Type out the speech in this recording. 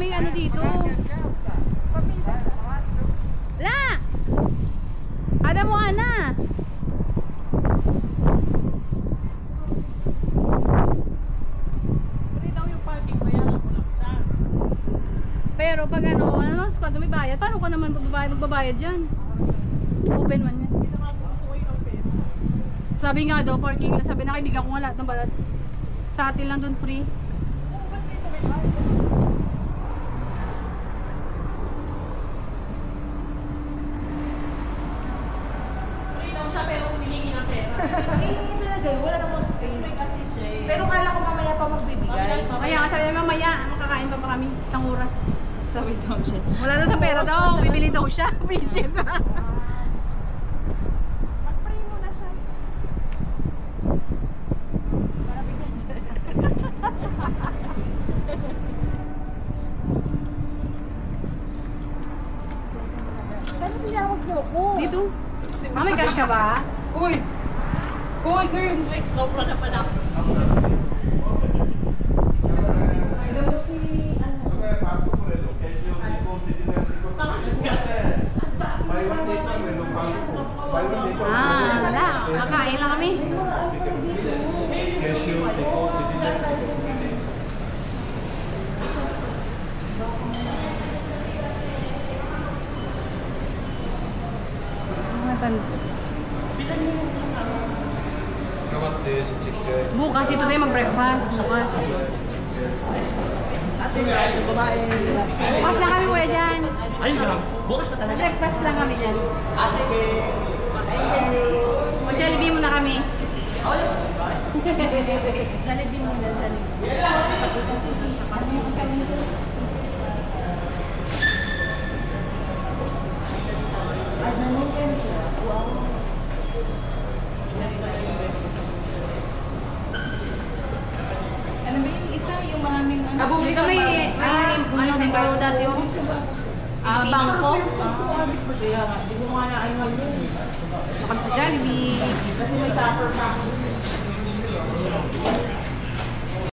may ano dito. La! Ada mo ana. Pero pag ano, squad may bayad. Paano ka naman magbabayad dyan? Open man yan. Sabi nga daw, parking. Sabi na kaibigan ko nga lahat ng balad. Sa atin lang dun free. Pag-iingin talaga yun, wala namang kasi siya eh. Pero kala ko mamaya pa magbibigay. Kaya sabi niya mamaya, makakain pa kami. Isang oras. Sabi daw siya. Wala daw sa pera daw. Bibili daw siya. Visit. Mag-pray muna siya. Para bigyan siya. Saan tinawag niyo ko? Dito. May cash ka ba? Uy! Uy, girl! May sobra na pala. Wala. Kakain lang kami. Bukas dito tayo mag-breakfast. Bukas. Bukas lang kami kuya dyan. Ay, bukas pa talaga. Breakfast lang kami dyan. Sige. Mag-Jollibee muna kami. Jollibee muna, Jollibee. Ano ba yung isa? Yung maraming ano? Dito may ano dito dati yung bangko. Kaya nga, hindi ko nga na-ayun yun. Makam sa Jollibee. Kasi may tupper pa.